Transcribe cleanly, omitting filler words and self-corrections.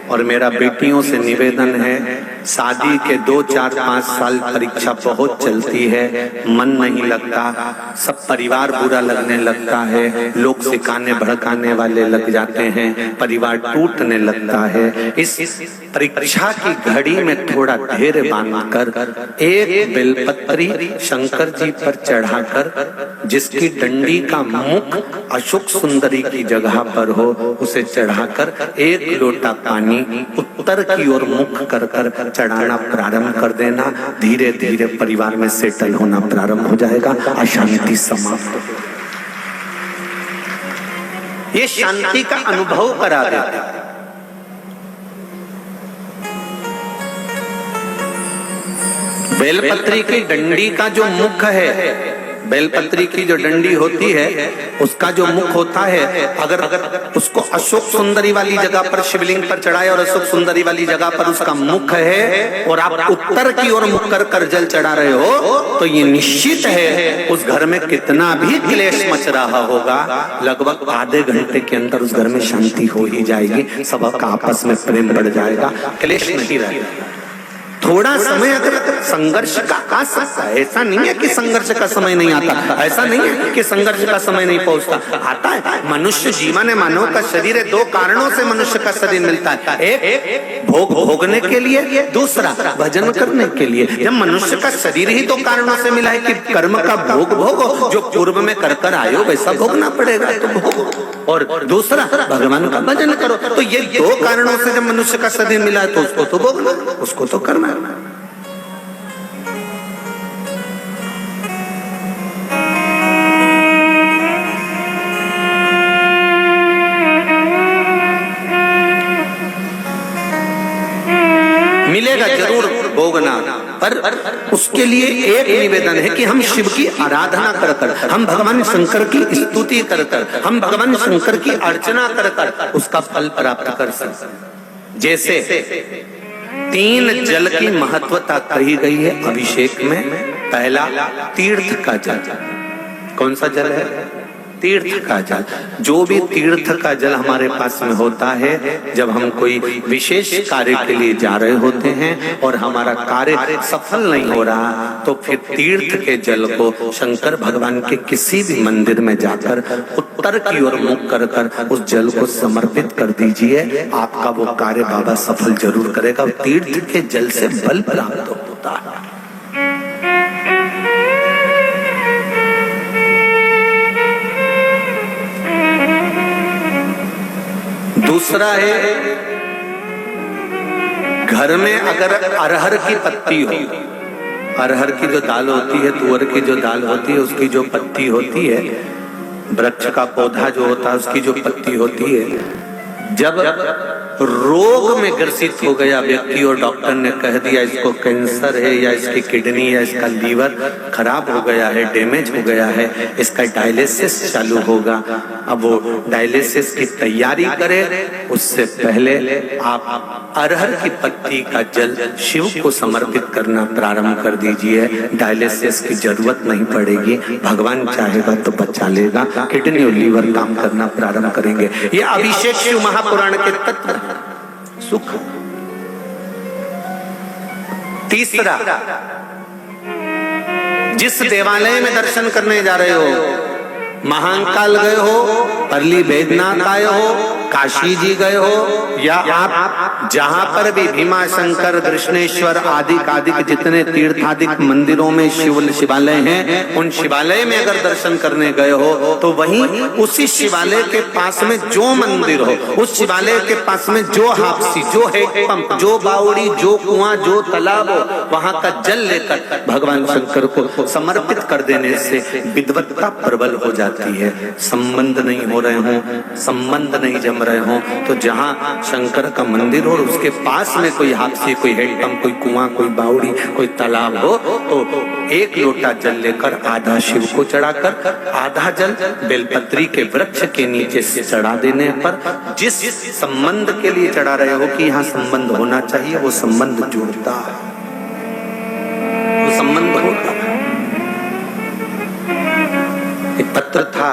और मेरा बेटियों से निवेदन है, शादी के 2, 4, 5 साल परीक्षा बहुत चलती है, मन नहीं लगता, सब परिवार बुरा लगने लगता है, लोग सिखाने भड़काने वाले लग जाते हैं, परिवार टूटने लगता है। इस परीक्षा की घड़ी में थोड़ा धैर्य बांधकर एक बेलपत्री शंकर जी पर चढ़ाकर, जिसकी डंडी का मुख अशोक सुंदरी की जगह पर हो, उसे चढ़ाकर एक लोटा पानी उत्तर की ओर मुख कर कर चढ़ाना प्रारंभ कर देना। धीरे धीरे परिवार में सेटल होना प्रारंभ हो जाएगा, अशांति समाप्त हो। ये शांति का अनुभव करा देता है। बेलपत्री की डंडी का जो मुख है, बेलपत्री की जो डंडी होती है, उसका जो मुख होता है, अगर उसको अशोक सुंदरी वाली जगह पर शिवलिंग पर चढ़ाए और अशोक सुंदरी वाली जगह पर उसका मुख है और आप उत्तर की ओर मुख कर कर जल चढ़ा रहे हो, तो ये निश्चित है उस घर में कितना भी क्लेश मच रहा होगा, लगभग आधे घंटे के अंदर उस घर में शांति हो ही जाएगी, सबका आपस में प्रेम बढ़ जाएगा, क्लेश नहीं रहेगा। थोड़ा समय अगर संघर्ष का आ सकता है, ऐसा नहीं है कि संघर्ष का समय नहीं आता, ऐसा नहीं है कि संघर्ष का समय नहीं पहुंचता, आता है। मनुष्य जीवन है, मानव का शरीर है, 2 कारणों से मनुष्य का शरीर मिलता है, एक भोग भोगने के लिए, दूसरा भजन करने के लिए। जब मनुष्य का शरीर ही 2 कारणों से मिला है कि कर्म का भोग भोगो, जो पूर्व में कर कर आयो वैसा भोगना पड़ेगा, तो भोगो, और दूसरा भगवान का भजन करो। तो ये 2 कारणों से जब मनुष्य का शरीर मिला है, तो उसको तो भोगना, उसको तो करना। मिलेगा जरूर भोगना, पर उसके लिए एक निवेदन है कि हम शिव की आराधना कर कर, हम भगवान शंकर की स्तुति कर कर, हम भगवान शंकर की अर्चना कर कर उसका फल प्राप्त कर सकते। जैसे 3 जल की महत्वता कही गई है अभिषेक में। पहला तीर्थ का जल। कौन सा जल है? तीर्थ का जल। जो भी तीर्थ का जल हमारे पास में होता है, जब हम कोई विशेष कार्य के लिए जा रहे होते हैं और हमारा कार्य सफल नहीं हो रहा, तो फिर तीर्थ के जल को शंकर भगवान के किसी भी मंदिर में जाकर उत्तर की ओर मुख कर कर उस जल को समर्पित कर दीजिए, आपका वो कार्य बाबा सफल जरूर करेगा। तीर्थ के जल से बल प्राप्त होता है। दूसरा है, घर में अगर अरहर की पत्ती हो, अरहर की जो दाल होती है, तुअर की जो दाल होती है, उसकी जो पत्ती होती है, वृक्ष का पौधा जो होता है उसकी जो पत्ती होती है, जब रोग में ग्रसित हो गया व्यक्ति और डॉक्टर ने कह दिया इसको कैंसर है या इसकी किडनी या इसका लीवर खराब हो गया है, डैमेज हो गया है, इसका डायलिसिस चालू होगा, अब वो डायलिसिस की तैयारी करे, उससे पहले आप अरहर की पत्ती का जल शिव को समर्पित करना प्रारंभ कर दीजिए। डायलिसिस की जरूरत नहीं पड़ेगी, भगवान चाहेगा तो बचा लेगा, किडनी और लीवर काम करना प्रारंभ करेंगे। ये अभिषेक शिव महापुराण के तत्व सुख। तीसरा, जिस देवालय में दर्शन करने जा रहे हो, महाकाल गए हो, परली बैद्यनाथ आए हो, काशी जी गए हो, या आप जहां पर भी भीमा शंकर, कृष्णेश्वर आदि जितने तीर्थादिक मंदिरों में शिवालय हैं, उन शिवालय में अगर दर्शन करने गए हो, तो वहीं उसी शिवालय के पास में जो मंदिर हो, उस शिवालय के पास में जो हापसी, जो हैंडपंप, जो बावड़ी, जो कुआं, जो तालाब हो, वहां का जल लेकर भगवान शंकर को समर्पित कर देने से विद्वत्ता प्रबल हो जाती है। संबंध नहीं हो रहे हो, संबंध नहीं जम रहे हो, तो जहां शंकर का मंदिर हो उसके पास में कोई हापसी, कोई हैंडपंप, कोई कुआं, कोई बावड़ी, कोई तालाब हो, तो 1 लोटा जल लेकर आधा शिव को चढ़ाकर, आधा जल बेलपत्री के वृक्ष के नीचे से चढ़ा देने पर जिस संबंध के लिए चढ़ा रहे हो कि यहाँ संबंध होना चाहिए, वो संबंध जुड़ता है, वो संबंध होता है। एक पत्र था